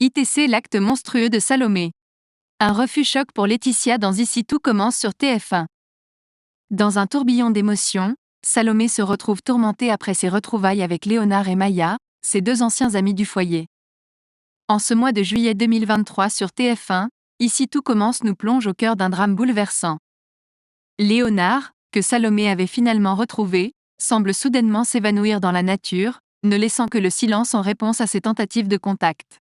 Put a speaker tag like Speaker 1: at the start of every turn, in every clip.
Speaker 1: ITC l'acte monstrueux de Salomé. Un refus choc pour Laetitia dans Ici tout commence sur TF1. Dans un tourbillon d'émotions, Salomé se retrouve tourmentée après ses retrouvailles avec Léonard et Maya, ses deux anciens amis du foyer. En ce mois de juillet 2023 sur TF1, Ici tout commence nous plonge au cœur d'un drame bouleversant. Léonard, que Salomé avait finalement retrouvé, semble soudainement s'évanouir dans la nature, ne laissant que le silence en réponse à ses tentatives de contact.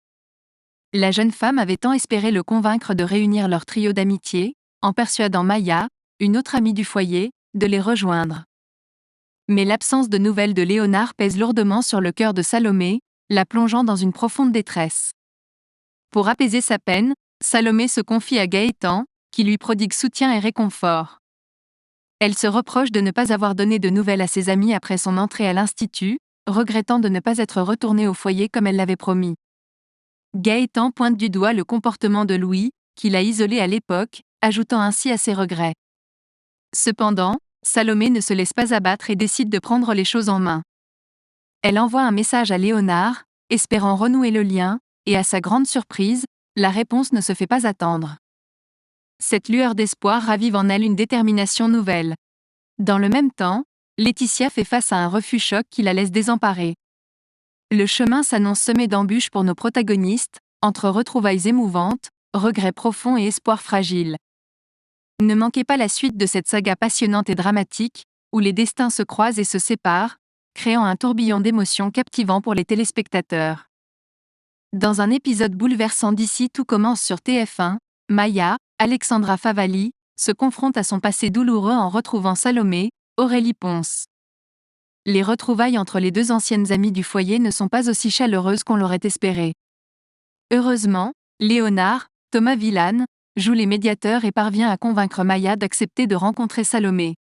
Speaker 1: La jeune femme avait tant espéré le convaincre de réunir leur trio d'amitié, en persuadant Maya, une autre amie du foyer, de les rejoindre. Mais l'absence de nouvelles de Léonard pèse lourdement sur le cœur de Salomé, la plongeant dans une profonde détresse. Pour apaiser sa peine, Salomé se confie à Gaëtan, qui lui prodigue soutien et réconfort. Elle se reproche de ne pas avoir donné de nouvelles à ses amis après son entrée à l'institut, regrettant de ne pas être retournée au foyer comme elle l'avait promis. Gaëtan pointe du doigt le comportement de Louis, qui l'a isolé à l'époque, ajoutant ainsi à ses regrets. Cependant, Salomé ne se laisse pas abattre et décide de prendre les choses en main. Elle envoie un message à Léonard, espérant renouer le lien, et à sa grande surprise, la réponse ne se fait pas attendre. Cette lueur d'espoir ravive en elle une détermination nouvelle. Dans le même temps, Laetitia fait face à un refus choc qui la laisse désemparée. Le chemin s'annonce semé d'embûches pour nos protagonistes, entre retrouvailles émouvantes, regrets profonds et espoirs fragiles. Ne manquez pas la suite de cette saga passionnante et dramatique, où les destins se croisent et se séparent, créant un tourbillon d'émotions captivant pour les téléspectateurs. Dans un épisode bouleversant d'Ici tout commence sur TF1, Maya, Alexandra Favalli, se confronte à son passé douloureux en retrouvant Salomé, Aurélie Ponce. Les retrouvailles entre les deux anciennes amies du foyer ne sont pas aussi chaleureuses qu'on l'aurait espéré. Heureusement, Léonard, Thomas Villane, joue les médiateurs et parvient à convaincre Maya d'accepter de rencontrer Salomé.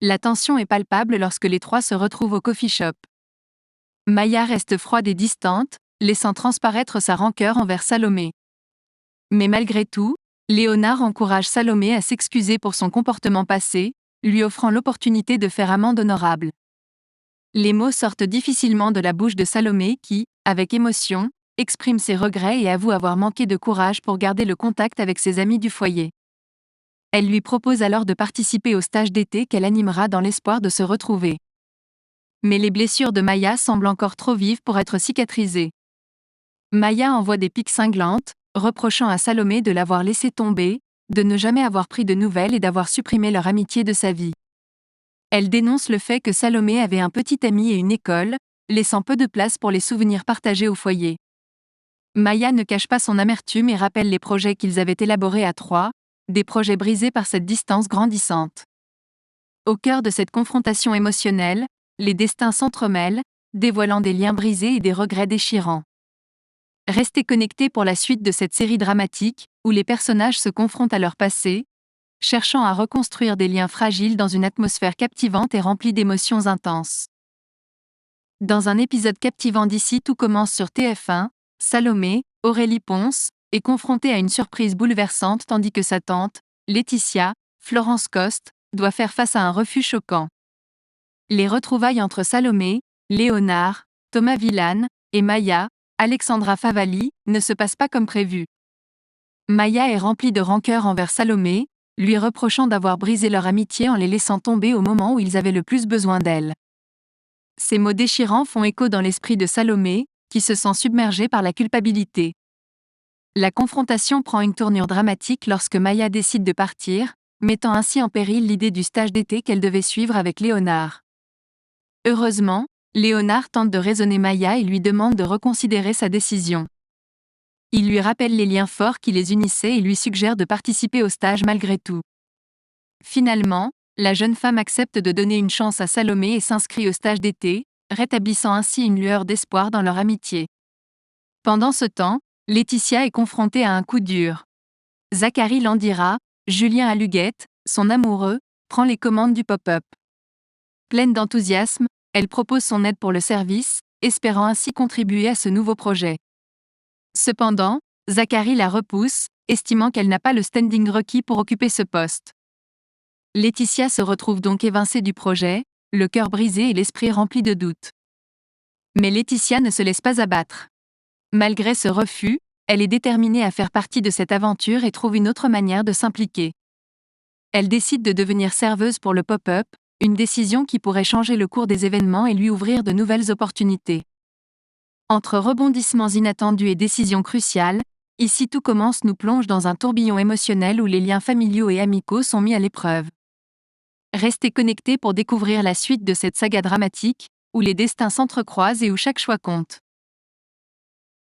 Speaker 1: La tension est palpable lorsque les trois se retrouvent au coffee shop. Maya reste froide et distante, laissant transparaître sa rancœur envers Salomé. Mais malgré tout, Léonard encourage Salomé à s'excuser pour son comportement passé, lui offrant l'opportunité de faire amende honorable. Les mots sortent difficilement de la bouche de Salomé qui, avec émotion, exprime ses regrets et avoue avoir manqué de courage pour garder le contact avec ses amis du foyer. Elle lui propose alors de participer au stage d'été qu'elle animera dans l'espoir de se retrouver. Mais les blessures de Maya semblent encore trop vives pour être cicatrisées. Maya envoie des piques cinglantes, reprochant à Salomé de l'avoir laissé tomber, de ne jamais avoir pris de nouvelles et d'avoir supprimé leur amitié de sa vie. Elle dénonce le fait que Salomé avait un petit ami et une école, laissant peu de place pour les souvenirs partagés au foyer. Maya ne cache pas son amertume et rappelle les projets qu'ils avaient élaborés à trois, des projets brisés par cette distance grandissante. Au cœur de cette confrontation émotionnelle, les destins s'entremêlent, dévoilant des liens brisés et des regrets déchirants. Restez connectés pour la suite de cette série dramatique, où les personnages se confrontent à leur passé, cherchant à reconstruire des liens fragiles dans une atmosphère captivante et remplie d'émotions intenses. Dans un épisode captivant d'Ici tout commence sur TF1, Salomé, Aurélie Ponce, est confrontée à une surprise bouleversante tandis que sa tante, Laetitia, Florence Coste, doit faire face à un refus choquant. Les retrouvailles entre Salomé, Léonard, Thomas Villane, et Maya, Alexandra Favalli, ne se passent pas comme prévu. Maya est remplie de rancœur envers Salomé, lui reprochant d'avoir brisé leur amitié en les laissant tomber au moment où ils avaient le plus besoin d'elle. Ces mots déchirants font écho dans l'esprit de Salomé, qui se sent submergée par la culpabilité. La confrontation prend une tournure dramatique lorsque Maya décide de partir, mettant ainsi en péril l'idée du stage d'été qu'elle devait suivre avec Léonard. Heureusement, Léonard tente de raisonner Maya et lui demande de reconsidérer sa décision. Il lui rappelle les liens forts qui les unissaient et lui suggère de participer au stage malgré tout. Finalement, la jeune femme accepte de donner une chance à Salomé et s'inscrit au stage d'été, rétablissant ainsi une lueur d'espoir dans leur amitié. Pendant ce temps, Laetitia est confrontée à un coup dur. Zachary Landira, Julien Aluguette, son amoureux, prend les commandes du pop-up. Pleine d'enthousiasme, elle propose son aide pour le service, espérant ainsi contribuer à ce nouveau projet. Cependant, Zachary la repousse, estimant qu'elle n'a pas le standing requis pour occuper ce poste. Laetitia se retrouve donc évincée du projet, le cœur brisé et l'esprit rempli de doutes. Mais Laetitia ne se laisse pas abattre. Malgré ce refus, elle est déterminée à faire partie de cette aventure et trouve une autre manière de s'impliquer. Elle décide de devenir serveuse pour le pop-up, une décision qui pourrait changer le cours des événements et lui ouvrir de nouvelles opportunités. Entre rebondissements inattendus et décisions cruciales, Ici tout commence nous plonge dans un tourbillon émotionnel où les liens familiaux et amicaux sont mis à l'épreuve. Restez connectés pour découvrir la suite de cette saga dramatique, où les destins s'entrecroisent et où chaque choix compte.